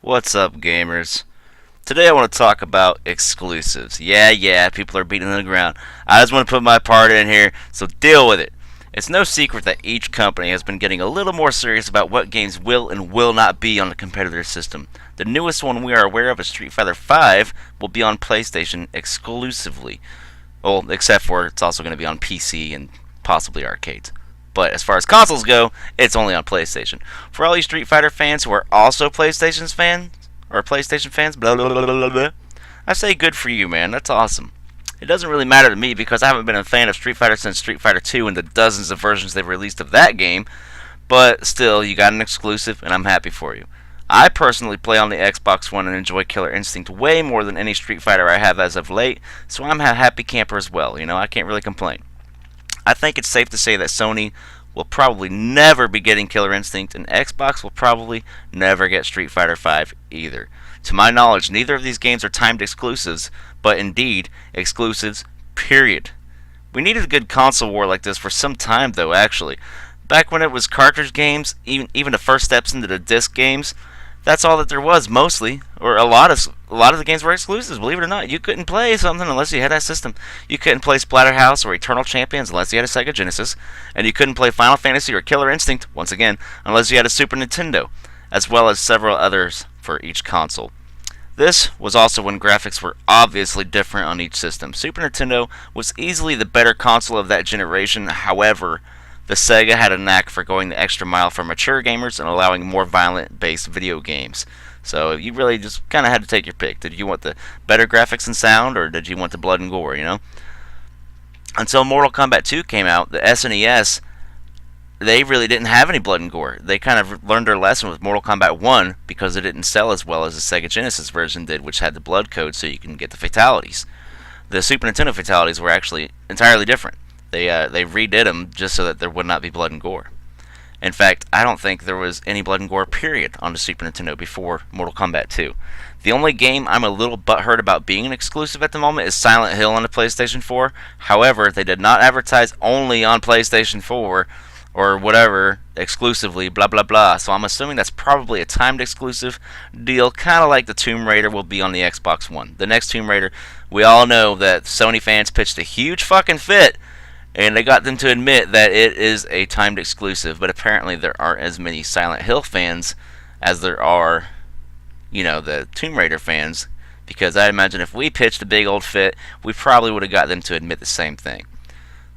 What's up, gamers? Today I want to talk about exclusives. Yeah, people are beating on the ground. I just want to put my part in here, so deal with it. It's no secret that each company has been getting a little more serious about what games will and will not be on the competitor system. The newest one we are aware of is Street Fighter V will be on PlayStation exclusively. Well, except for it's also going to be on PC and possibly arcades. But as far as consoles go, it's only on PlayStation. For all you Street Fighter fans who are also PlayStation fans, blah, blah, blah, blah, blah, I say good for you, man. That's awesome. It doesn't really matter to me because I haven't been a fan of Street Fighter since Street Fighter 2 and the dozens of versions they've released of that game. But still, you got an exclusive, and I'm happy for you. I personally play on the Xbox One and enjoy Killer Instinct way more than any Street Fighter I have as of late, so I'm a happy camper as well. I can't really complain. I think it's safe to say that Sony will probably never be getting Killer Instinct, and Xbox will probably never get Street Fighter V either. To my knowledge, neither of these games are timed exclusives, but indeed, exclusives, period. We needed a good console war like this for some time, though, actually. Back when it was cartridge games, even the first steps into the disc games, that's all that there was, mostly. Or a lot of the games were exclusives, believe it or not. You couldn't play something unless you had that system. You couldn't play Splatterhouse or Eternal Champions unless you had a Sega Genesis. And you couldn't play Final Fantasy or Killer Instinct, once again, unless you had a Super Nintendo, as well as several others for each console. This was also when graphics were obviously different on each system. Super Nintendo was easily the better console of that generation. However, the Sega had a knack for going the extra mile for mature gamers and allowing more violent-based video games. So you really just kind of had to take your pick. Did you want the better graphics and sound, or did you want the blood and gore, Until Mortal Kombat 2 came out, the SNES, they really didn't have any blood and gore. They kind of learned their lesson with Mortal Kombat 1 because it didn't sell as well as the Sega Genesis version did, which had the blood code so you can get the fatalities. The Super Nintendo fatalities were actually entirely different. They redid them just so that there would not be blood and gore. In fact, I don't think there was any blood and gore period on the Super Nintendo before Mortal Kombat 2. The only game I'm a little butthurt about being an exclusive at the moment is Silent Hill on the PlayStation 4. However, they did not advertise only on PlayStation 4 or whatever exclusively, blah blah blah. So I'm assuming that's probably a timed exclusive deal, kind of like the Tomb Raider will be on the Xbox One. The next Tomb Raider, we all know that Sony fans pitched a huge fucking fit, and they got them to admit that it is a timed exclusive, but apparently there aren't as many Silent Hill fans as there are, the Tomb Raider fans, because I imagine if we pitched a big old fit, we probably would have got them to admit the same thing.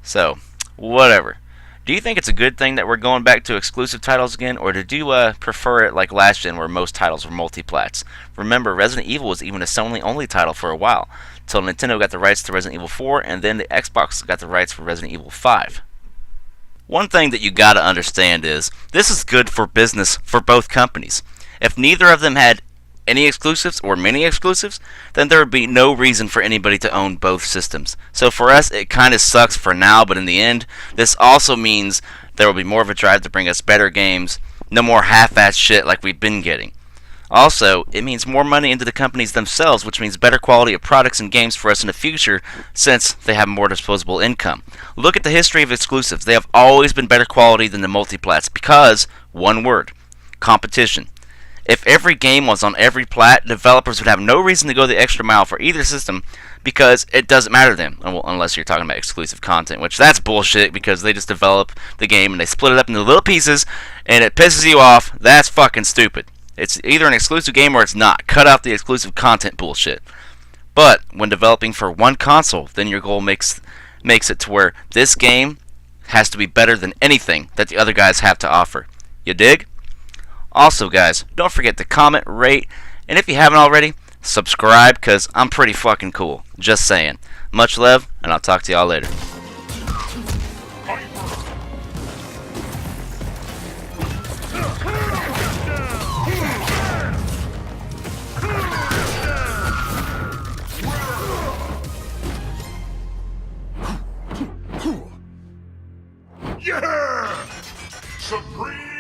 So, whatever. Do you think it's a good thing that we're going back to exclusive titles again, or did you prefer it like last gen where most titles were multi-plats? Remember, Resident Evil was even a Sony-only title for a while, till Nintendo got the rights to Resident Evil 4, and then the Xbox got the rights for Resident Evil 5. One thing that you gotta understand is, this is good for business for both companies. If neither of them had any exclusives or many exclusives, then there would be no reason for anybody to own both systems. So for us, it kind of sucks for now, but in the end, this also means there will be more of a drive to bring us better games, no more half-assed shit like we've been getting. Also, it means more money into the companies themselves, which means better quality of products and games for us in the future since they have more disposable income. Look at the history of exclusives. They have always been better quality than the multiplats because, one word, competition. If every game was on every plat, developers would have no reason to go the extra mile for either system because it doesn't matter to them, unless you're talking about exclusive content, which that's bullshit because they just develop the game and they split it up into little pieces and it pisses you off. That's fucking stupid. It's either an exclusive game or it's not. Cut out the exclusive content bullshit. But when developing for one console, then your goal makes it to where this game has to be better than anything that the other guys have to offer. You dig? Also, guys, don't forget to comment, rate, and if you haven't already, subscribe, because I'm pretty fucking cool. Just saying. Much love, and I'll talk to y'all later. Yeah! Supreme!